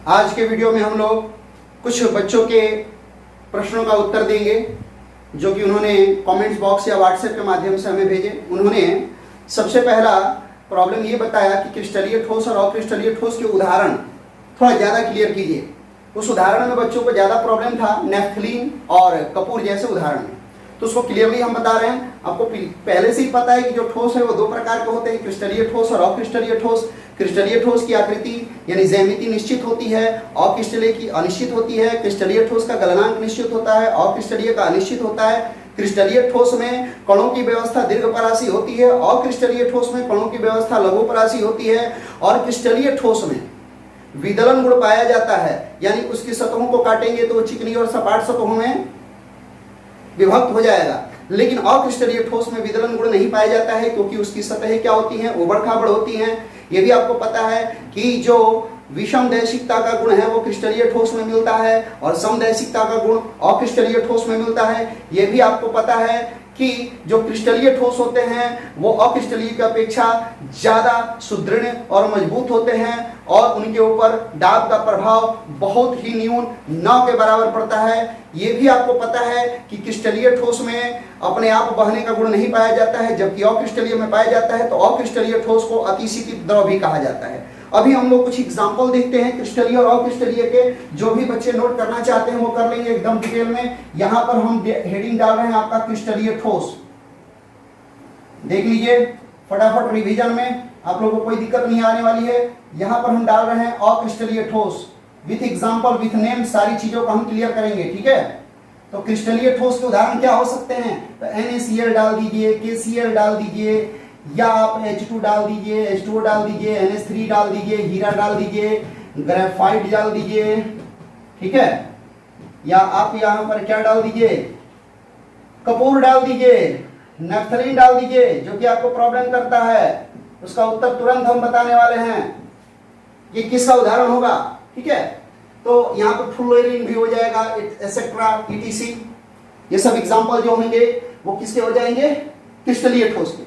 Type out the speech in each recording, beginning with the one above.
आज के वीडियो में हम लोग कुछ बच्चों के प्रश्नों का उत्तर देंगे जो कि उन्होंने कमेंट्स बॉक्स या व्हाट्सएप के माध्यम से हमें भेजे। उन्होंने सबसे पहला प्रॉब्लम ये बताया कि क्रिस्टलीय ठोस और अक्रिस्टलीय ठोस के उदाहरण थोड़ा ज़्यादा क्लियर कीजिए। उस उदाहरण में बच्चों को ज़्यादा प्रॉब्लम था नेफ्थलीन और कपूर जैसे उदाहरण में, तो उसको क्लियरली हम बता रहे हैं। आपको पहले से ही पता है कि जो ठोस है वो दो प्रकार के होते हैं, क्रिस्टलीय ठोस और अक्रिस्टलीय ठोस। क्रिस्टलीय ठोस की आकृति यानी ज्यामिति निश्चित होती है, अक्रिस्टलीय की अनिश्चित होती है। क्रिस्टलीय ठोस का गलनांक निश्चित होता है, अक्रिस्टलीय का अनिश्चित होता है। क्रिस्टलीय ठोस में कणों की व्यवस्था दीर्घपरासी होती है, अक्रिस्टलीय ठोस में कणों की व्यवस्था लघुपरासी होती है। और क्रिस्टलीय ठोस में विदलन गुण पाया जाता है, यानी उसकी सतहों को काटेंगे तो वो चिकनी और सपाट सतहों में विभक्त हो जाएगा। लेकिन अक्रिस्टलीय ठोस में विदलन गुण नहीं पाया जाता है क्योंकि उसकी सतहें क्या होती हैं, उबड़ खाबड़ होती हैं। ये भी आपको पता है कि जो विषम दैशिकता का गुण है वो क्रिस्टलीय ठोस में मिलता है और समदैशिकता का गुण अक्रिस्टलीय ठोस में मिलता है। ये भी आपको पता है कि जो क्रिस्टलीय ठोस होते हैं वो अक्रिस्टलीय की अपेक्षा ज्यादा सुदृढ़ और मजबूत होते हैं और उनके ऊपर दाब का प्रभाव बहुत ही न्यून न के बराबर पड़ता है। ये भी आपको पता है कि क्रिस्टलीय ठोस में अपने आप बहने का गुण नहीं पाया जाता है, जबकि अक्रिस्टलीय में पाया जाता है। तो अक्रिस्टलीय ठोस को अतिशीतित द्रव भी कहा जाता है। अभी हम लोग कुछ एग्जाम्पल देखते हैं क्रिस्टलीय और अक्रिस्टलीय के। जो भी बच्चे नोट करना चाहते हैं वो कर लेंगे एकदम डिटेल में। यहां पर हम हेडिंग डाल रहे हैं आपका क्रिस्टलीय ठोस, देख लीजिए फटाफट रिवीजन में, आप लोगों को कोई दिक्कत नहीं आने वाली है। यहां पर हम डाल रहे हैं अक्रिस्टलीय ठोस विथ एग्जाम्पल विथ नेम, सारी चीजों को हम क्लियर करेंगे, ठीक है। तो क्रिस्टलीय ठोस के उदाहरण क्या हो सकते हैं, तो NaCl डाल दीजिए, KCl डाल दीजिए, या आप H2 डाल दीजिए, H2O डाल दीजिए, NH3 डाल दीजिए, हीरा डाल दीजिए, ग्रेफाइट डाल दीजिए, ठीक है। या आप यहां पर क्या डाल दीजिए, कपूर डाल दीजिए, नेफ्थलीन डाल दीजिए, जो कि आपको प्रॉब्लम करता है। उसका उत्तर तुरंत हम बताने वाले हैं कि किसका उदाहरण होगा, ठीक है। तो यहाँ पर फ्लोरीन भी हो जाएगा, एटसेट्रा, ETC। ये सब एग्जांपल जो होंगे वो किसके हो जाएंगे, क्रिस्टलीय ठोस के।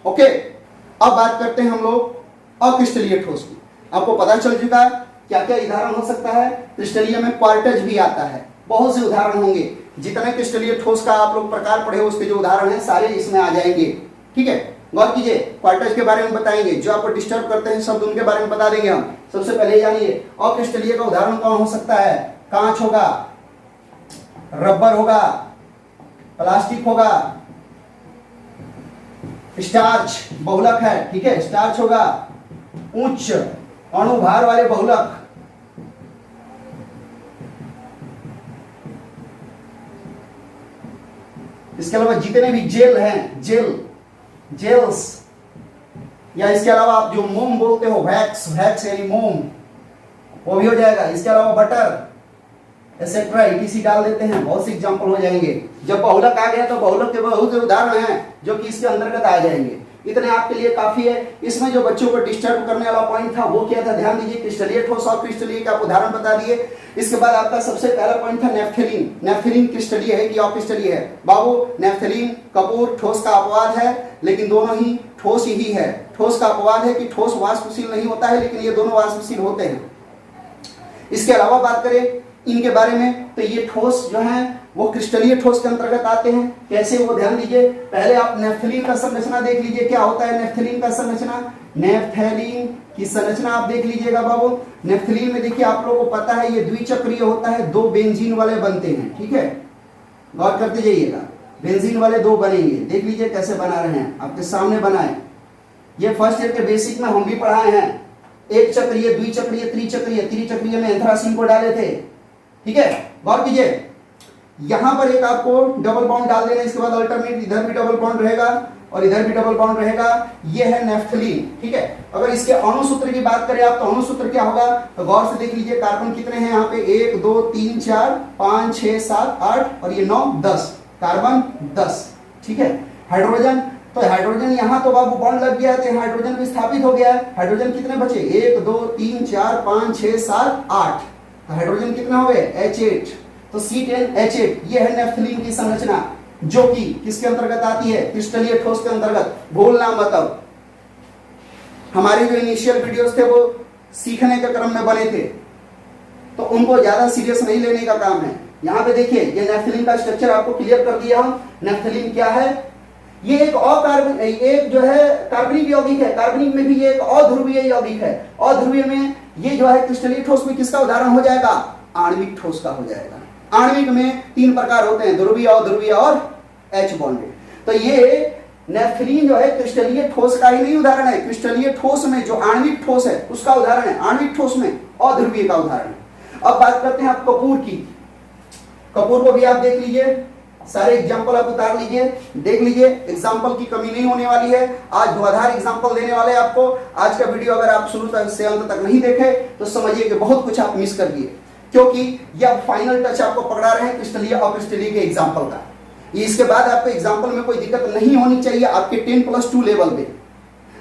ओके, अब बात करते हैं हम लोग अक्रिस्टलीय ठोस की। आपको पता चल चुका है क्या क्या उदाहरण हो सकता है। क्रिस्टलीय में क्वार्टज भी आता है, बहुत से उदाहरण होंगे। जितने क्रिस्टलीय ठोस का आप लोग प्रकार पढ़े उसके जो उदाहरण हैं सारे इसमें आ जाएंगे, ठीक है। गौर कीजिए, क्वार्टज के बारे में बताएंगे, जो आपको डिस्टर्ब करते हैं शब्द उनके बारे में बता देंगे हम। सबसे पहले जानिए अक्रिस्टलीय का उदाहरण कौन हो सकता है। कांच होगा, रबर होगा, प्लास्टिक होगा, स्टार्च बहुलक है, ठीक है, स्टार्च होगा, उच्च अणुभार वाले बहुलक, इसके अलावा जितने भी जेल हैं, जेल्स, या इसके अलावा आप जो मोम बोलते हो, वैक्स यानी मोम, वो भी हो जाएगा। इसके अलावा बटर एटसेट्रा, ETC डाल देते हैं, बहुत से एग्जांपल हो जाएंगे। जब बहुलक आ गया तो बहुलक के बहुत से उदाहरण हैं जो कि इसके अंतर्गत आ जाएंगे। इतने आपके लिए काफी है। इसमें जो बच्चों को डिस्टर्ब करने वाला पॉइंट था वो क्या था, ध्यान दीजिए। क्रिस्टलीय ठोस और क्रिस्टलीय का उदाहरण बता दिए। इसके बाद आपका सबसे पहला पॉइंट था नेफ्थलीन। नेफ्थलीन क्रिस्टलीय है कि अक्रिस्टलीय है। बाबू, नेफ्थलीन कपूर ठोस का अपवाद है, लेकिन दोनों ही ठोस ही है। ठोस का अपवाद है कि ठोस वाष्पशील नहीं होता है, लेकिन ये दोनों वाष्पशील होते हैं। इसके अलावा बात करें इनके बारे में तो ये ठोस जो है वो क्रिस्टलीय ठोस के अंतर्गत आते हैं। कैसे, वो ध्यान दीजिए। पहले आप नेफ्थलीन का संरचना देख लीजिए, क्या होता है नेफ्थलीन का संरचना। नेफ्थलीन की संरचना आप देख लीजिएगा बाबू। नेफ्थलीन में देखिए आप लोगों को पता है ये द्विचक्रीय होता है, दो बेंजीन वाले बनते हैं, ठीक है। गौर करते जाइएगा, बेंजीन वाले दो बनेंगे। देख लीजिए कैसे बना रहे हैं, आपके सामने बनाए। ये फर्स्ट ईयर के बेसिक में हम भी पढ़ाए हैं। एक चक्रीय, द्विचक्रीय, त्रिचक्रीय। त्रिचक्रीय में एंथ्रासीन को डाले थे, ठीक है। गौर कीजिए, यहां पर एक आपको डबल बॉन्ड डाल देना, इसके बाद अल्टरनेट इधर भी डबल बॉन्ड रहेगा और इधर भी डबल बॉन्ड रहेगा। ये है नेफ्थलीन, ठीक है। अगर इसके अणुसूत्र की बात करें आप तो अणुसूत्र क्या होगा, तो गौर से देख लीजिए कार्बन कितने हैं यहाँ पे, 1 2 3 4 5 6 7 8 और ये 9 10, कार्बन 10, ठीक है। हाइड्रोजन, तो हाइड्रोजन यहाँ तो बाबू बॉन्ड लग गया है, हाइड्रोजन भी स्थापित हो गया है। हाइड्रोजन कितने बचे, 1 2 3 4 5 6 7 8, हाइड्रोजन कितने हो गए, H8, तो C10H8। ये है नेफ्थलीन की संरचना जो कि किसके अंतर्गत आती है, क्रिस्टलीय ठोस के अंतर्गत। भूलना मत। अब हमारे जो इनिशियल वीडियोस थे वो सीखने के क्रम में बने थे, तो उनको ज्यादा सीरियस नहीं लेने का काम है। यहाँ पे देखिए ये नेफ्थलीन का स्ट्रक्चर आपको क्लियर कर दिया हम। नेफ्थलीन क्या है, ये एक अकार्बन, एक जो है कार्बनिक यौगिक है। कार्बनिक में भी ये एक अध्रुवीय यौगिक है। अध्रुवीय में ये जो है क्रिस्टलीय ठोस में किसका उदाहरण हो जाएगा, आणविक ठोस का हो जाएगा। आणविक में 3 प्रकार होते हैं, ध्रुवीय, अध्रुवीय और H बॉन्डेड। तो ये नेफ्थलीन जो है क्रिस्टलीय ठोस का ही नहीं उदाहरण है, क्रिस्टलीय ठोस में जो आणविक ठोस है उसका उदाहरण है, आणविक ठोस में अध्रुवीय का उदाहरण है। अब बात करते हैं आप कपूर की। कपूर को भी आप देख लीजिए, सारे एग्जाम्पल आप उतार लीजिए, देख लीजिए, एग्जाम्पल की कमी नहीं होने वाली है। आज धुआंधार एग्जाम्पल देने वाले आपको। आज का वीडियो अगर आप शुरू तक से अंत तक नहीं देखे तो समझिए कि बहुत कुछ आप मिस कर दिए, क्योंकि यह फाइनल टच आपको पकड़ा रहे हैं क्रिस्टलीय और अक्रिस्टलीय के एग्जाम्पल का। इसके बाद आपको एग्जाम्पल में कोई दिक्कत नहीं होनी चाहिए आपके 10+2 लेवल में।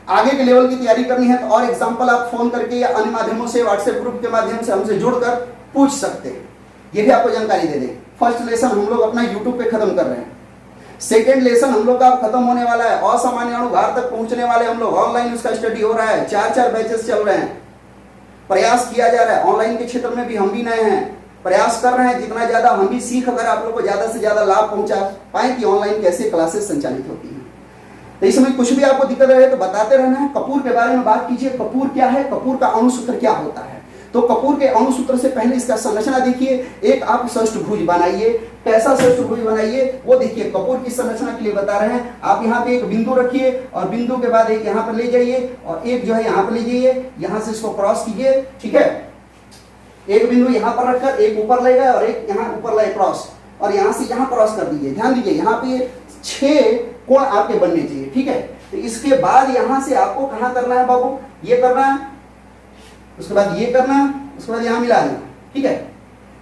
आगे के लेवल की तैयारी करनी है तो और एग्जाम्पल आप फोन करके या अन्य माध्यमों से, व्हाट्सएप ग्रुप के माध्यम से हमसे जुड़कर पूछ सकते हैं, ये भी आपको जानकारी दे दें। फर्स्ट लेसन हम लोग अपना यूट्यूब पे खत्म कर रहे हैं। सेकेंड लेसन हम लोग का खत्म होने वाला है, असामान्य अणुभार तक पहुंचने वाले हम लोग, ऑनलाइन उसका स्टडी हो रहा है, 4 बैचेस चल रहे हैं, प्रयास किया जा रहा है। ऑनलाइन के क्षेत्र में भी हम भी नए हैं, प्रयास कर रहे हैं जितना ज्यादा हम भी सीख अगर आप लोग को ज्यादा से ज्यादा लाभ पहुंचा पाए कि ऑनलाइन कैसे क्लासेस संचालित होती हैं। तो इसमें कुछ भी आपको दिक्कत रहे तो बताते रहना है। कपूर के बारे में बात कीजिए, कपूर क्या है, कपूर का अणुसूत्र क्या होता है। तो कपूर के अणुसूत्र से पहले इसका संरचना देखिए। एक आप षष्ठभुज बनाइए, कैसा षष्ठभुज बनाइए वो देखिए। कपूर की संरचना के लिए बता रहे हैं, आप यहाँ पे एक बिंदु रखिए और बिंदु के बाद एक यहाँ पर ले जाइए और एक जो है यहाँ पर ले जाइए, यहाँ से इसको क्रॉस कीजिए, ठीक है। एक बिंदु यहाँ पर रखकर एक ऊपर ले गए और एक यहाँ ऊपर ले क्रॉस, और यहाँ से यहाँ क्रॉस कर दीजिए। ध्यान दीजिए यहाँ पे 6 कोण आपके बनने चाहिए, ठीक है। तो इसके बाद यहाँ से आपको कहाँ करना है बाबू, ये करना है, उसके बाद ये करना है, उसके बाद यहाँ मिला देना, ठीक है।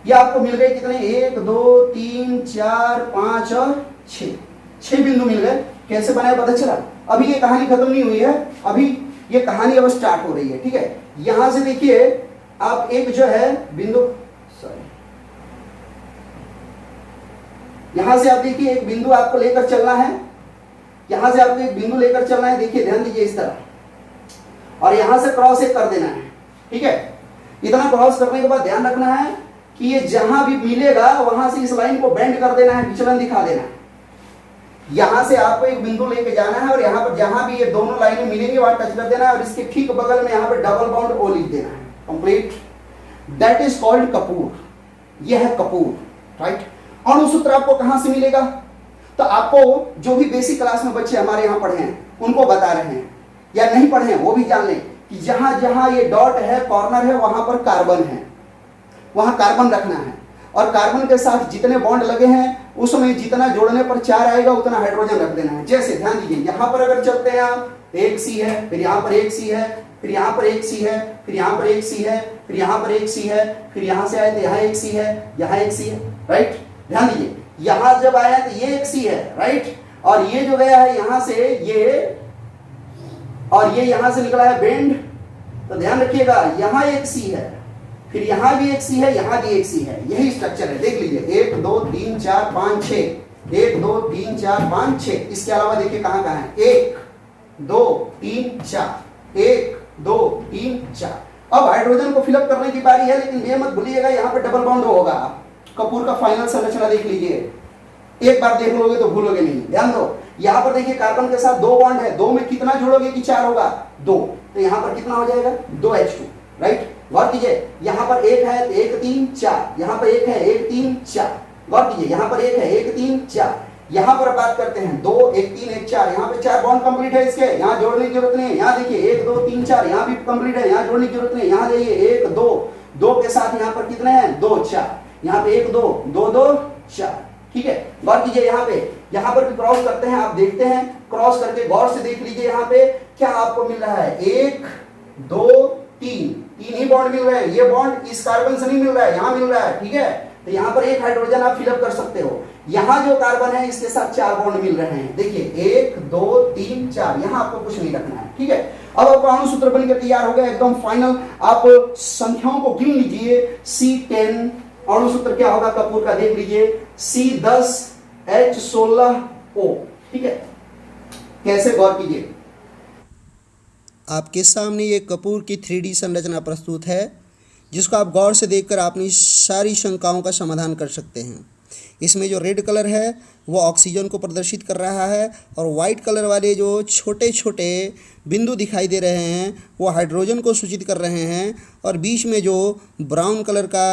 ये आपको मिल गए कितने, 1 2 3 4 5 और 6 बिंदु मिल गए। कैसे बनाए पता चला। अभी ये कहानी खत्म नहीं हुई है, अभी ये कहानी अब स्टार्ट हो रही है, ठीक है। यहां से देखिए आप एक जो है बिंदु, सॉरी, यहां से आप देखिए एक बिंदु आपको लेकर चलना है, यहां से आपको एक बिंदु लेकर चलना है, देखिए ध्यान दीजिए इस तरह, और यहां से क्रॉस एक कर देना है, ठीक है। इतना क्रॉस करने के बाद ध्यान रखना है कि ये जहां भी मिलेगा वहां से इस लाइन को बेंड कर देना है, विचलन दिखा देना है। यहां से आपको एक बिंदु लेके जाना है और यहाँ पर जहां भी ये दोनों लाइनें मिलेंगी वहां टच कर देना है और इसके ठीक बगल में यहाँ पे डबल बाउंड ओ लिख देना है। Complete, that is called Kapoor. यह है कपूर, राइट। अणुसूत्र आपको कहां से मिलेगा, तो आपको जो भी बेसिक क्लास में बच्चे हमारे यहाँ पढ़े हैं उनको बता रहे हैं, या नहीं पढ़े हैं वो भी जान लें कि जहां जहां ये डॉट है, कॉर्नर है, वहां पर कार्बन है, वहां कार्बन रखना है। और कार्बन के साथ जितने बॉन्ड लगे हैं उसमें जितना जोड़ने पर 4 आएगा उतना हाइड्रोजन रख देना है। जैसे ध्यान दीजिए यहां पर अगर चलते हैं आप, एक सी है, फिर यहां पर एक सी है, फिर यहां पर एक सी है, फिर यहां पर एक सी है, फिर यहां पर एक सी है, फिर यहां से आए तो यहां एक सी है, यहां एक सी है, राइट। ध्यान दीजिए यहां जब आया तो ये एक सी है, राइट, और ये जो गया है यहां से ये, और ये यहां से निकला है बेंड, तो ध्यान रखिएगा यहां एक सी है, फिर यहां भी एक सी है, यहां भी एक सी है। यही स्ट्रक्चर है, देख लीजिए 1 2 3 4 5 6, 1 2 3 4 5 6। इसके अलावा देखिए कहां कहां है, 1 2 3 4, 1 2 3 4। अब हाइड्रोजन को फिलअप करने की बारी है, लेकिन ये मत भूलिएगा यहाँ पे डबल बॉन्ड होगा। कपूर का फाइनल संरचना देख लीजिए, एक बार देख लोगे तो भूलोगे नहीं। ध्यान दो, यहाँ पर देखिए कार्बन के साथ 2 बॉन्ड है, 2 में कितना जोड़ोगे कि 4 होगा, 2, तो यहाँ पर कितना हो जाएगा 2H2, राइट। गौर कीजिए यहाँ पर 1 है तो 1 3 4, यहाँ पर 1 है 1 3 4। गौर कीजिए यहाँ पर 1 है 1 3 4। यहाँ पर बात करते हैं 2 1 3 1 4, यहाँ पे 4 बॉन्ड कंप्लीट है इसके, यहाँ जोड़ने की जरूरत नहीं है। यहाँ देखिए 1 2 3 4, यहाँ भी कंप्लीट है, यहाँ जोड़ने की जरूरत नहीं है। यहाँ देखिए 1 2 2 के साथ यहाँ पर कितने हैं 2 4, यहाँ पे 1 2 2 2 4, ठीक है। गौर कीजिए यहाँ पर भी क्रॉस करते हैं, आप देखते हैं क्रॉस करके गौर से देख लीजिए यहाँ पे क्या आपको मिल रहा है, 1 2 3 ही बॉन्ड मिल रहे हैं। ये बॉन्ड इस कार्बन से नहीं मिल रहा है, यहाँ मिल रहा है, ठीक है। तो यहाँ पर एक हाइड्रोजन आप फिलअप कर सकते हो। यहाँ जो कार्बन है इसके साथ 4 बॉन्ड मिल रहे हैं, देखिए 1 2 3 4, यहाँ आपको कुछ नहीं रखना है, ठीक है। अब आपका अणुसूत्र बनकर तैयार हो गया एकदम फाइनल। आप संख्याओं को गिन लीजिए, C10 अणुसूत्र क्या होगा कपूर का देख लीजिए, C10 H16O, ठीक है। कैसे, गौर कीजिए। आपके सामने ये कपूर की 3D संरचना प्रस्तुत है। जिसको आप गौर से देखकर अपनी सारी शंकाओं का समाधान कर सकते हैं। इसमें जो रेड कलर है वो ऑक्सीजन को प्रदर्शित कर रहा है और वाइट कलर वाले जो छोटे छोटे बिंदु दिखाई दे रहे हैं वो हाइड्रोजन को सूचित कर रहे हैं, और बीच में जो ब्राउन कलर का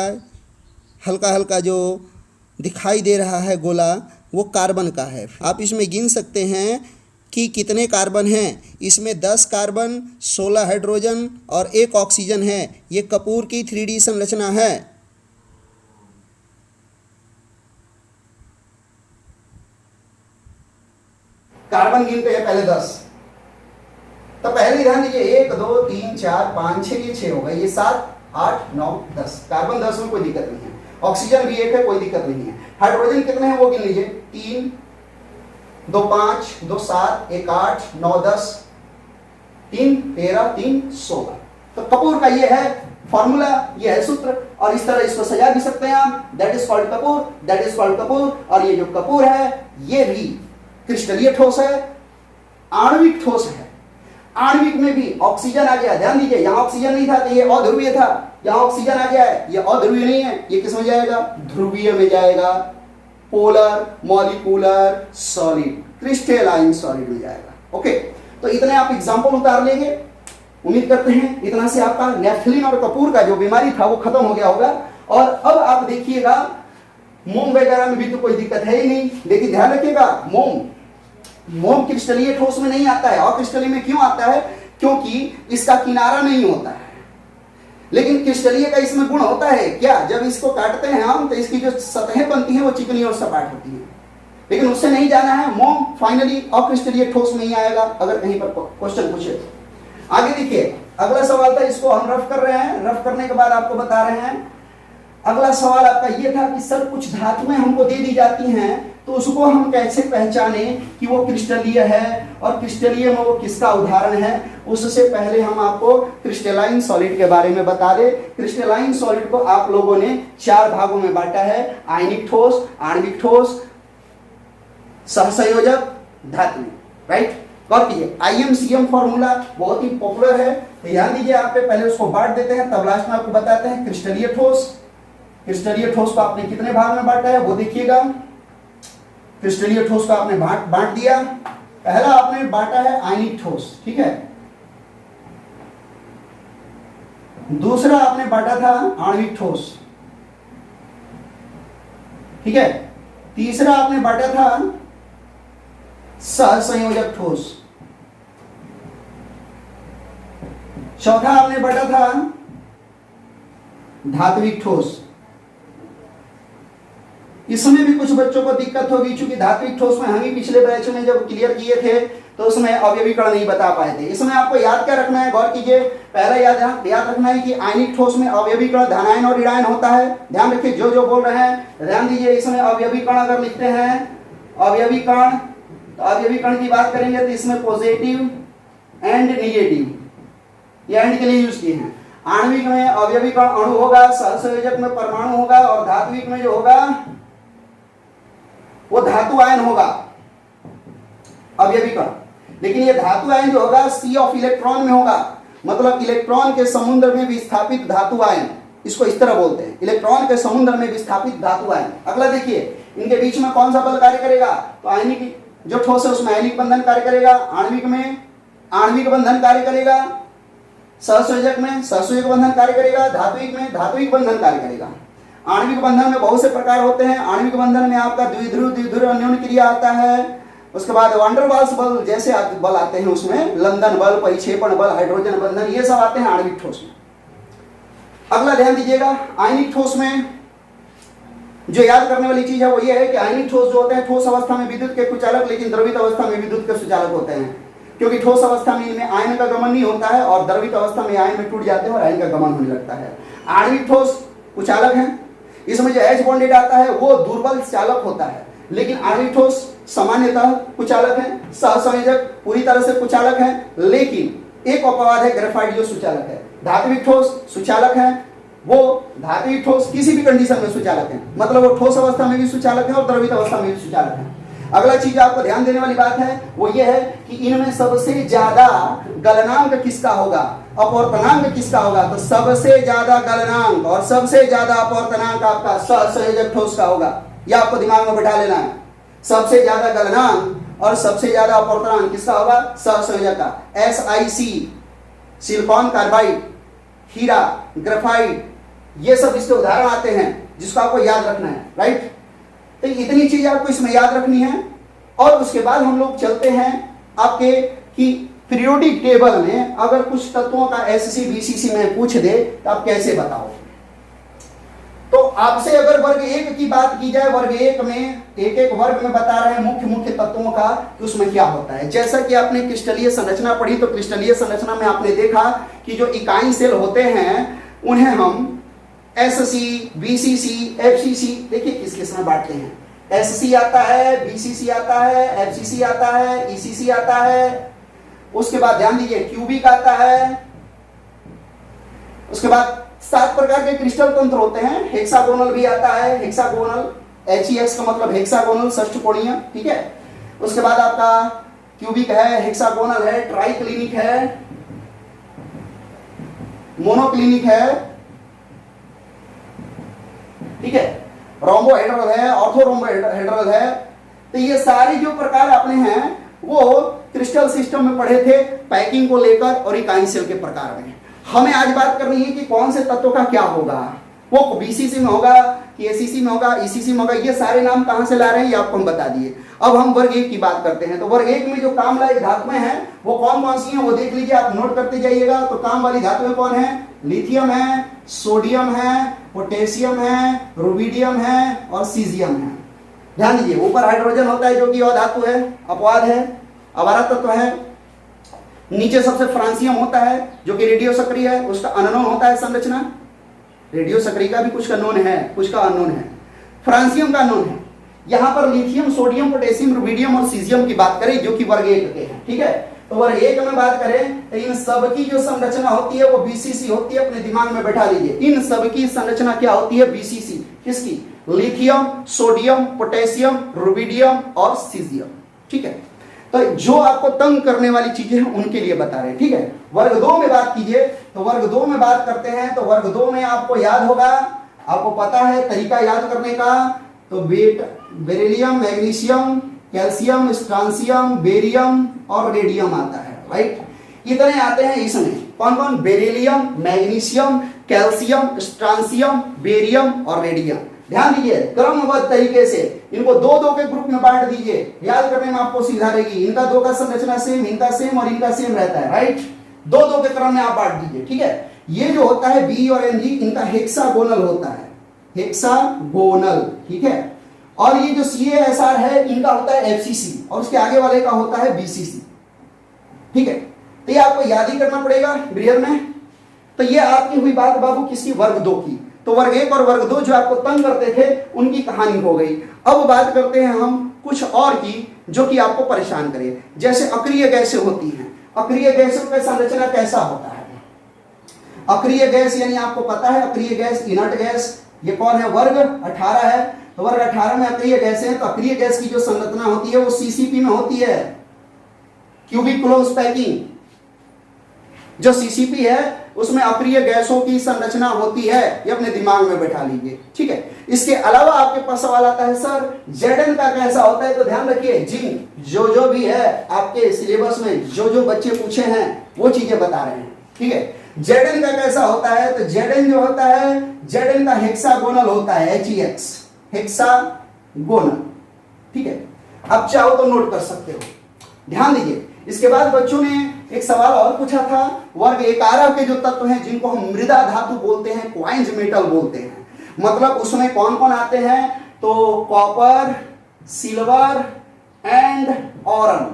हल्का हल्का जो दिखाई दे रहा है गोला वो कार्बन का है। आप इसमें गिन सकते हैं कि कितने कार्बन हैं। इसमें 10 कार्बन, 16 हाइड्रोजन और 1 ऑक्सीजन है। ये कपूर की 3D संरचना है। कार्बन गिनते हैं पहले 10, तो पहले ध्यान दीजिए 1 2 3 4 5 6, ये 6 हो गए, ये 7 8 9 10। कार्बन 10 में कोई दिक्कत नहीं है। ऑक्सीजन भी 1 है, कोई दिक्कत नहीं है। हाइड्रोजन कितने हैं वो गिन लीजिए, 3 2 5 2 7 1 8 9 10 3 13 3 16। तो कपूर का ये है फॉर्मूला, ये है सूत्र, और इस तरह इसको सजा भी सकते हैं आप। That is called Kapoor, that is called Kapoor. और ये जो कपूर है ये भी क्रिस्टलीय ठोस है, आणविक ठोस है। आणविक में भी ऑक्सीजन आ गया। ध्यान दीजिए यहां ऑक्सीजन नहीं था तो ये अध्रुवीय था, यहां ऑक्सीजन आ गया है, ये अध्रुवीय नहीं है, ये किस में जाएगा, ध्रुवीय में जाएगा, polar molecular solid, crystalline solid में जाएगा। ओके, तो इतने आप एग्जांपल उतार लेंगे। उम्मीद करते हैं इतना से आपका नेफ्थलीन और कपूर का जो बीमारी था वो खत्म हो गया होगा। और अब आप देखिएगा मोम वगैरह में भी तो कोई दिक्कत है ही नहीं। लेकिन ध्यान रखिएगा मोम क्रिस्टलीय ठोस में नहीं आता है। और क्रिस्टलीय में क्यों आता है, क्योंकि इसका किनारा नहीं होता है। लेकिन क्रिस्टलीय का इसमें गुण होता है क्या, जब इसको काटते हैं हम तो इसकी जो सतहें बनती हैं वो चिकनी और सपाट होती है। लेकिन उससे नहीं जाना है, मोम फाइनली अक्रिस्टलीय ठोस में ही आएगा अगर कहीं पर क्वेश्चन पूछे तो। आगे देखिए अगला सवाल था, इसको हम रफ कर रहे हैं। रफ करने के बाद आपको बता रहे हैं। अगला सवाल आपका ये था कि सर कुछ धातुएं हमको दे दी जाती हैं तो उसको हम कैसे पहचाने कि वो क्रिस्टलीय है और क्रिस्टलीय में वो किसका उदाहरण है। उससे पहले हम आपको क्रिस्टलाइन सॉलिड के बारे में बता दें। क्रिस्टलाइन सॉलिड को आप लोगों ने 4 भागों में बांटा है, आयनिक ठोस, आणविक ठोस, सहसंयोजक, धात्विक। राइट, गौर कीजिए IMCM फॉर्मूला बहुत ही पॉपुलर है, ध्यान दीजिए। आप पे पहले उसको बांट देते हैं, तब लास्ट में आपको बताते हैं क्रिस्टलीय ठोस। क्रिस्टलीय ठोस को आपने कितने भाग में बांटा है वो देखिएगा। क्रिस्टलीय ठोस को आपने बांट दिया। पहला आपने बांटा है आयनिक ठोस, ठीक है। दूसरा आपने बांटा था आणविक ठोस, ठीक है। तीसरा आपने बांटा था सहसंयोजक ठोस। चौथा आपने बांटा था धात्विक ठोस। इसमें भी कुछ बच्चों को दिक्कत होगी, क्योंकि धात्विक ठोस में हम ही पिछले बैच में जब क्लियर किए थे तो उसमें अवयवीकरण नहीं बता पाए थे। इसमें आपको याद क्या रखना है, गौर कीजिए। पहला याद रखना है कि आयनिक ठोस में अवयवीकरण धनायन और ऋणायन होता है। ध्यान रखिए जो बोल रहे हैं ध्यान दीजिए। इसमें अवयवीकरण अगर लिखते हैं अवयवीकरण, तो अवयवीकरण की बात करेंगे तो इसमें पॉजिटिव एंड निगेटिव, ये एंड के लिए यूज किए हैं। आणविक में अवयवीकरण अणु होगा, सहसंयोजक में परमाणु होगा, और धात्विक में जो होगा वो धातु आयन होगा अवयवीकरण। लेकिन ये धातु आयन जो होगा सी ऑफ इलेक्ट्रॉन में होगा, मतलब इलेक्ट्रॉन के समुद्र में विस्थापित धातु आयन, इसको इस तरह बोलते हैं, इलेक्ट्रॉन के समुद्र में विस्थापित धातु आयन। अगला देखिए इनके बीच में कौन सा बल कार्य करेगा, तो आयनिक जो ठोस है उसमें आयनिक बंधन कार्य करेगा, आणविक में आणविक बंधन कार्य करेगा, सहसंयोजक में सहसंयोजक बंधन कार्य करेगा, धात्विक में धात्विक बंधन कार्य करेगा। आणविक बंधन में बहुत से प्रकार होते हैं। आणविक बंधन में आपका द्विध्रुव अन्योन्य क्रिया आता है। उसके बाद वांडर वाल्स बल जैसे बल आते हैं, उसमें लंदन बल, परिक्षेपण बल, हाइड्रोजन बंधन, ये सब आते हैं आणविक ठोस में। अगला ध्यान दीजिएगा, आयनिक ठोस में जो याद करने वाली चीज है वो ये है कि आयनिक ठोस जो होते हैं ठोस अवस्था में विद्युत के कुचालक, लेकिन द्रवित अवस्था में विद्युत के सुचालक होते हैं। क्योंकि ठोस अवस्था में इनमें आयन का गमन नहीं होता है और द्रवित अवस्था में आयन में टूट जाते हैं और आयन का गमन होने लगता है। आणविक ठोस कुचालक है, इसमें जो H बॉन्डेड आता है वो दुर्बल चालक होता है। लेकिन आणविक ठोस सामान्यतः कुचालक है, सहसंयोजक पूरी तरह से कुचालक है, लेकिन एक अपवाद है ग्रेफाइट जो सुचालक है। धात्विक ठोस सुचालक है, वो धात्विक ठोस किसी भी कंडीशन में सुचालक है, मतलब वो ठोस अवस्था में भी सुचालक है और द्रवित अवस्था में भी सुचालक है। अगला चीज आपको ध्यान देने वाली बात है वो ये है कि इनमें सबसे ज्यादा गलनांक किसका होगा, अपवर्तनांक किसका होगा। तो सबसे ज्यादा गलनांक और सबसे ज्यादा अपवर्तनांक आपका सहसंयोजक ठोस का होगा। यह आपको दिमाग में बैठा लेना है। सबसे ज्यादा गलनांक और सबसे ज्यादा अपवर्तनांक किसका होगा, सहसंयोजक का। SiC सिलिकॉन कार्बाइड, हीरा, ग्रेफाइट, ये सब इसके उदाहरण आते हैं जिसको आपको याद रखना है, राइट। तो इतनी चीज आपको इसमें याद रखनी है। और उसके बाद हम लोग चलते हैं आपके कि पीरियोडिक टेबल में अगर कुछ तत्वों का SC BCC में पूछ दे तो आप कैसे बताओ। तो आपसे अगर वर्ग 1 की बात की जाए, वर्ग 1 में एक वर्ग में बता रहे हैं मुख्य मुख्य तत्वों का कि उसमें क्या होता है। जैसा कि आपने क्रिस्टलीय संरचना पढ़ी, तो क्रिस्टलीय संरचना में आपने देखा कि जो इकाई सेल होते हैं उन्हें हम SC BCC FCC, देखिए किस किस में बांटते हैं। SC आता है, BCC आता है, FCC आता है, ECC आता है। उसके बाद ध्यान दीजिए क्यूबिक आता है। उसके बाद 7 प्रकार के क्रिस्टल तंत्र होते हैं। हेक्सागोनल भी आता है, हेक्सागोनल, HEX का मतलब हेक्सागोनल, षष्ठकोणीय, ठीक है। उसके बाद आपका क्यूबिक है, हेक्सागोनल है, ट्राइक्लिनिक है, मोनोक्लिनिक है, ठीक है, रोम्बोहेड्रल है, ऑर्थोरोम्बोहेड्रल है। तो ये सारी जो प्रकार आपने हैं वो क्रिस्टल सिस्टम में पढ़े थे पैकिंग को लेकर और इकाई सेल के प्रकार में। हमें आज बात करनी है कि कौन से तत्वों का क्या होगा, वो BCC में होगा कि ACC में होगा, ECC में होगा। ये सारे नाम कहां से ला रहे हैं ये आपको हम बता दिए। अब हम वर्ग 1 की बात करते हैं। तो वर्ग 1 में जो काम लायक धातुएं हैं वो कौन कौन सी हैं वो देख लीजिए, आप नोट करते जाइएगा। तो काम वाली धातुएं कौन है, लिथियम है, सोडियम है, पोटेशियम है, रुबिडियम है और सीजियम है। ध्यान दीजिए ऊपर हाइड्रोजन होता है जो कि अधातु है, अपवाद है, अवारा तत्व है। नीचे सबसे फ्रांसियम होता है जो कि रेडियो सक्रिय है, उसका अननोन होता है संरचना। रेडियो सक्रिय का भी कुछ का नोन है, कुछ का अननोन है। फ्रांसियम का नोन है। यहां पर लिथियम, सोडियम, पोटेशियम, रुबिडियम और सीजियम की बात करें जो कि वर्ग 1 के हैं, ठीक है। तो वर्ग 1 में बात करें तो इन सब की जो संरचना होती है वो BCC होती है। अपने दिमाग में बैठा लीजिए, इन सब की संरचना क्या होती है, BCC। किसकी, लिथियम, सोडियम, पोटेशियम, रुबिडियम और सीजियम, ठीक है। तो जो आपको तंग करने वाली चीजें हैं उनके लिए बता रहे हैं, ठीक है। वर्ग 2 में बात कीजिए तो वर्ग 2 में बात करते हैं। तो वर्ग 2 में आपको याद होगा, आपको पता है तरीका याद करने का। तो beryllium, magnesium, calcium, strontium, barium और रेडियम आता है, राइट। इतने आते हैं इसमें। कौन कौन, beryllium, magnesium, calcium, strontium, barium और रेडियम। ध्यान दीजिए क्रमबद्ध तरीके से इनको 2-2 के ग्रुप में बांट दीजिए, याद करने में आपको सुविधा रहेगी। इनका 2 का संरचना सेम, इनका सेम और इनका सेम रहता है, राइट। 2-2 के क्रम में आप बांट दीजिए, ठीक है। ये जो होता है बी और एनजी, इनका हेक्सागोनल होता है, हेक्सागोनल, ठीक है। और ये जो CaSR है इनका होता है FCC और उसके आगे वाले का होता है BCC, ठीक है। तो ये आपको याद ही करना पड़ेगा ब्रियर में। तो ये आपकी हुई बात बाबू किसकी, वर्ग 2 की। तो वर्ग 1 और वर्ग 2 जो आपको तंग करते थे उनकी कहानी हो गई। अब बात करते हैं हम कुछ और की जो कि आपको परेशान करे। जैसे अक्रिय गैसें होती हैं, अक्रिय गैसों का संरचना कैसा होता है। अक्रिय गैस यानी आपको पता है अक्रिय गैस, इनर्ट गैस, ये कौन है, वर्ग 18 है। तो वर्ग 18 में अक्रिय गैसें हैं। तो अक्रिय गैस की जो संरचना होती है वो CCP में होती है, क्यूबिक क्लोज पैकिंग। जो CCP है उसमें अक्रिय गैसों की संरचना होती है, ये अपने दिमाग में बैठा लीजिए, ठीक है। इसके अलावा आपके पास सवाल आता है सर Zn का कैसा होता है। तो ध्यान रखिए जिन जो भी है आपके सिलेबस में जो बच्चे पूछे हैं वो चीजें बता रहे हैं, ठीक है। Zn का कैसा होता है, तो Zn जो होता है, Zn का हेक्सागोनल होता है, HEX, हेक्सागोनल, ठीक है। अब चाहो तो नोट कर सकते हो, ध्यान दीजिए। इसके बाद बच्चों ने एक सवाल और पूछा था, वर्ग 11 के जो तत्व हैं जिनको हम मृदा धातु बोलते हैं, क्वाइंज मेटल बोलते हैं, मतलब उसमें कौन कौन आते हैं। तो कॉपर, सिल्वर एंड ऑरन,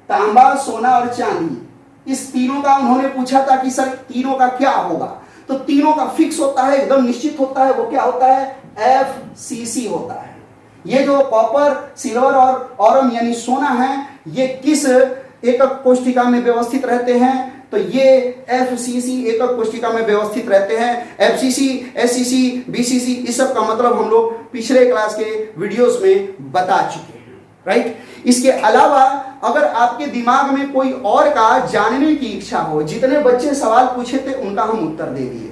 तांबा, सोना और चांदी, इस तीनों का उन्होंने पूछा था कि सर तीनों का क्या होगा। तो तीनों का फिक्स होता है, एकदम निश्चित होता है, वो क्या होता है, FCC होता है। ये जो कॉपर, सिल्वर और ऑरन यानी सोना है, ये किस एकक कोष्ठिका में व्यवस्थित रहते हैं। तो ये FCC एकक कोष्ठिका में व्यवस्थित रहते हैं। FCC, SCC, BCC इस सब का मतलब हम लोग पिछले क्लास के वीडियोस में बता चुके हैं, राइट। इसके अलावा अगर आपके दिमाग में कोई और का जानने की इच्छा हो, जितने बच्चे सवाल पूछे थे उनका हम उत्तर दे दिए।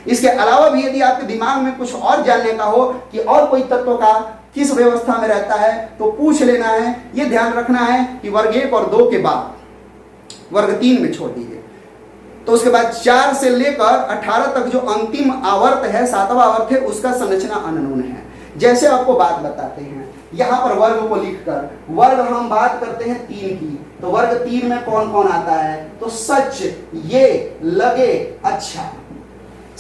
इसके अलावा भी यदि आपके दिमाग में कुछ और जानने का हो कि और कोई तत्व का किस व्यवस्था में रहता है तो पूछ लेना है। यह ध्यान रखना है कि वर्ग 1 और 2 के बाद वर्ग 3 में छोड़ दीजिए। तो उसके बाद 4 से लेकर 18 तक जो अंतिम आवर्त है, 7वां आवर्त है, उसका संरचना अननोन है। जैसे आपको बात बताते हैं, यहां पर वर्ग को लिखकर, वर्ग हम बात करते हैं 3 की, तो वर्ग 3 में कौन कौन आता है? तो सच, ये, लगे, अच्छा।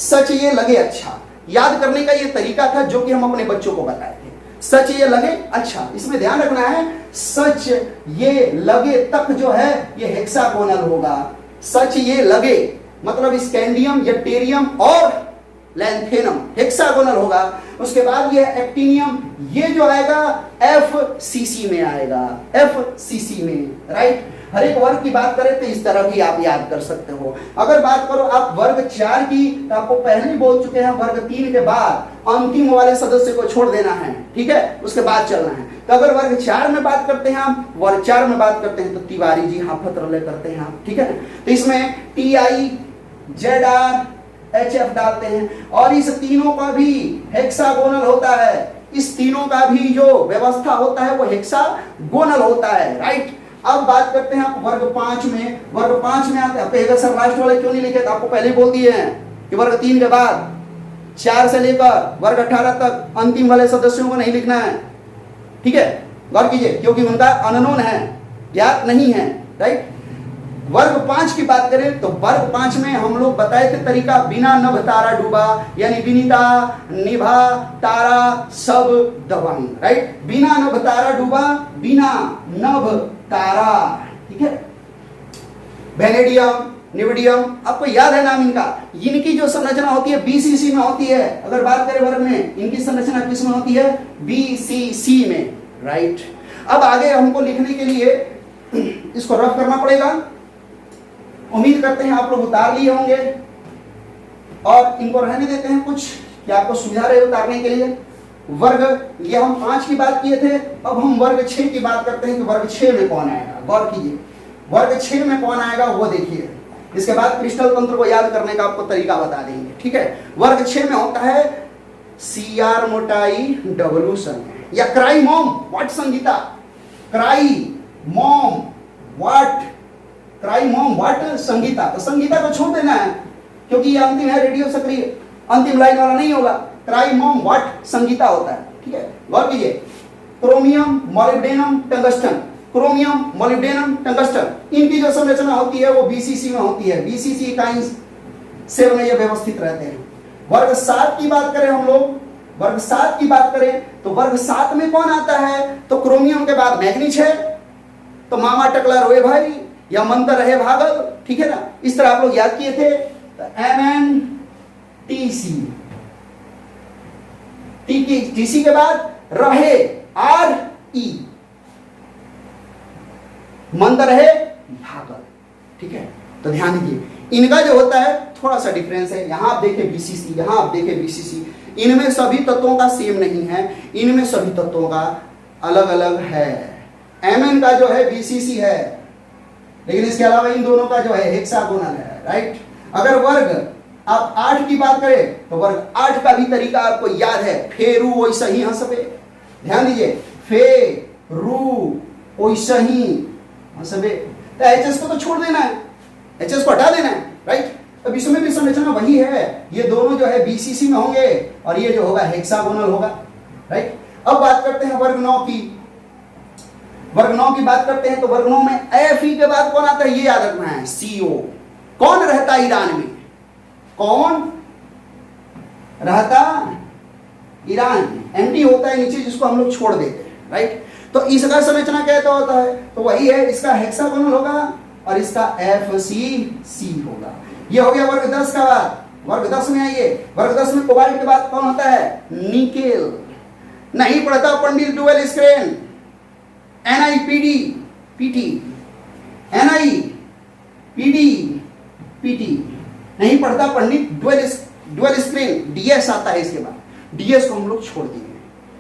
सच, ये, लगे, अच्छा याद करने का ये तरीका था जो कि हम अपने बच्चों को बताए थे। सच, ये, लगे, अच्छा। इसमें ध्यान रखना है, सच, ये, लगे तक जो है ये हेक्सागोनल होगा। सच, ये, लगे मतलब स्कैंडियम, यट्टेरियम और लैंथेनम हेक्सागोनल होगा। उसके बाद ये एक्टिनियम, ये जो आएगा FCC में आएगा, FCC में, राइट। हर एक वर्ग की बात करें तो इस तरह भी आप याद कर सकते हो। अगर बात करो आप वर्ग 4 की, तो आपको पहले ही बोल चुके हैं वर्ग 3 के बाद अंतिम वाले सदस्य को छोड़ देना है, ठीक है, उसके बाद चलना है। तो अगर वर्ग 4 में बात करते हैं आप, वर्ग 4 में बात करते हैं तो तिवारी जी, हाफत रले करते हैं आप, ठीक है। तो इसमें TI, ZR, HF डालते हैं और इस तीनों का भी हेक्सागोनल होता है। इस तीनों का भी जो व्यवस्था होता है वो हेक्सागोनल होता है, राइट। अब बात करते हैं आप वर्ग 5 में। वर्ग 5 में आते हैं, सर लास्ट वाले क्यों नहीं लिखे? तो आपको पहले बोल दिए हैं कि वर्ग 3 के बाद 4 से लेकर वर्ग 18 तक अंतिम वाले सदस्यों को नहीं लिखना है, ठीक है, गौर कीजिए, क्योंकि उनका अननोन है, ज्ञात नहीं है, राइट। वर्ग 5 की बात करें तो वर्ग 5 में हम लोग बताए थे तरीका, बिना नभ तारा डूबा, यानी विनीता, निभा, तारा सब दबाई, राइट। बिना नभ तारा डूबा, बिना नभ तारा, ठीक है। वेनेडियम, निविडियम, आपको याद है नाम इनका। इनकी जो संरचना होती है BCC में होती है। अगर बात करें वर्ग में, इनकी संरचना किस में होती है? BCC में, राइट। अब आगे हमको लिखने के लिए इसको रफ करना पड़ेगा। उम्मीद करते हैं आप लोग उतार लिए होंगे और इनको रहने देते हैं कुछ कि आपको सुविधा रहे उतारने के लिए। वर्ग, ये हम 5 की बात किए थे, अब हम वर्ग 6 की बात करते हैं कि वर्ग 6 में कौन आएगा। गौर कीजिए, वर्ग 6 में कौन आएगा वो देखिए। इसके बाद क्रिस्टल तंत्र को याद करने का आपको तरीका बता देंगे, ठीक है। वर्ग 6 में होता है CR मोटाई W संज्ञा या cry mom what Sangeeta, cry mom what Sangeeta. तो संगीता को छोड़ देना है क्योंकि ये अंतिम है, रेडियो सक्रिय, अंतिम लाइन वाला नहीं होगा। क्राई मॉम व्हाट संगीता होता है, ठीक है। गौर कीजिए, chromium, molybdenum, tungsten, chromium, molybdenum, tungsten, इनकी जो संरचना होती है वो BCC में होती है। BCC इकाइंस सेल में ये व्यवस्थित रहते हैं। वर्ग 7 की बात करें हम लोग, वर्ग 7 की बात करें तो वर्ग 7 में कौन आता है? तो क्रोमियम के बाद मैग्नीज है, तो मामा टकला रोए भाई या मंत्र रहे भागल, ठीक है ना। इस तरह आप लोग याद किए थे। तो MnTC, TC के बाद रहे RE, मंत्र रहे भागल, ठीक है। तो ध्यान दीजिए, इनका जो होता है थोड़ा सा डिफरेंस है। यहां आप देखें BCC, यहां आप देखें BCC, इनमें सभी तत्वों का सेम नहीं है, इनमें सभी तत्वों का अलग अलग है। Mn का जो है BCC है, लेकिन इसके अलावा इन दोनों का जो है हेक्सागोनल है, राइट। अगर वर्ग आप 8 की बात करें तो वर्ग 8 का भी तरीका आपको याद है, फेरू वैसा ही हंसबे। ध्यान दीजिए, फेरू वैसा ही हंसबे। तो HS को तो छोड़ देना है, HS को हटा देना है, राइट। अब इसमें भी संरचना वही है, ये दोनों जो है BCC में होंगे और ये जो होगा हेक्सागोनल होगा, राइट। अब बात करते हैं वर्ग 9 की। वर्ग 9 की बात करते हैं तो वर्ग 9 में Fe के बाद कौन आता है ये याद रखना है, CO। कौन रहता ईरान में? कौन रहता ईरान में? एमटी होता है नीचे जिसको हम लोग छोड़ देते हैं, राइट। तो इसका संरचना कैसा होता है? तो वही है, इसका हेक्सागोनल होगा और इसका FCC होगा। ये हो गया वर्ग 10 का बाद। वर्ग 10 में आइए, वर्ग 10 में कोबाल्ट के बाद कौन होता है? निकेल। नहीं पढ़ता पंडित डुअल स्क्रीन, NiPd PT नहीं पढ़ता पंडित डुअल स्क्रीन, DS आता है इसके बाद। DS को हम लोग छोड़ देंगे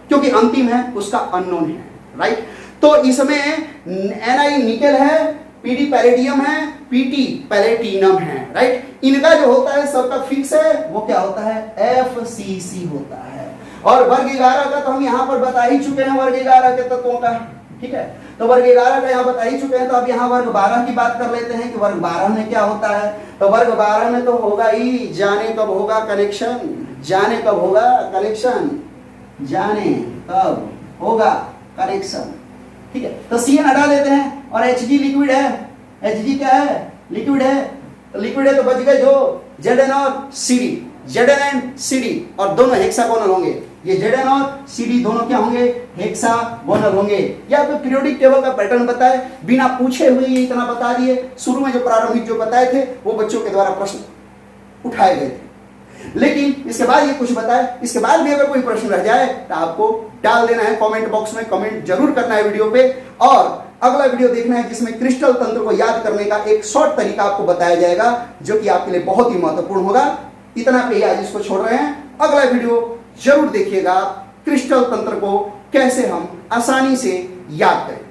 क्योंकि अंतिम है, उसका अननोन है, राइट। तो इसमें Ni निकेल है, Pd पैलेडियम है, Pt पैलेटिनम है, राइट। इनका जो होता है सबका फिक्स है, वो क्या होता है, FCC होता है। और वर्ग 11 का तो हम यहाँ पर बता ही चुके हैं, वर्ग 11 के तत्वों का, ठीक है। तो वर्ग 11 का यहाँ बता ही चुके हैं, तो अब यहाँ वर्ग 12 की बात कर लेते हैं कि वर्ग 12 में क्या होता है। तो वर्ग 12 में तो होगा ही, जाने कब होगा कनेक्शन, जाने कब होगा कनेक्शन, जाने कब होगा कनेक्शन, ठीक है। तो CN हटा देते हैं और Hg लिक्विड है, Hg क्या है, लिक्विड है, तो लिक्विड है तो बच गए जो Zn और Cd, Zn एंड Cd, और दोनों हेक्सागोनल होंगे। ये Zn और Cd दोनों क्या होंगे, हेक्सागोनल होंगे। या फिर पीरियोडिक टेबल का पैटर्न बताए, बिना पूछे हुए ये इतना बता दिए। शुरू में जो प्रारंभिक जो बताए थे वो बच्चों के द्वारा प्रश्न उठाए गए थे, लेकिन इसके बाद ये कुछ बताए। इसके बाद भी अगर कोई प्रश्न रह जाए तो आपको डाल देना है कमेंट बॉक्स में, कमेंट जरूर करना है वीडियो पे। और अगला वीडियो देखना है जिसमें क्रिस्टल तंत्र को याद करने का एक शॉर्ट तरीका आपको बताया जाएगा, जो कि आपके लिए बहुत ही महत्वपूर्ण होगा। इतना पे ही आज इसको छोड़ रहे हैं, अगला वीडियो जरूर देखिएगा, क्रिस्टल तंत्र को कैसे हम आसानी से याद करें।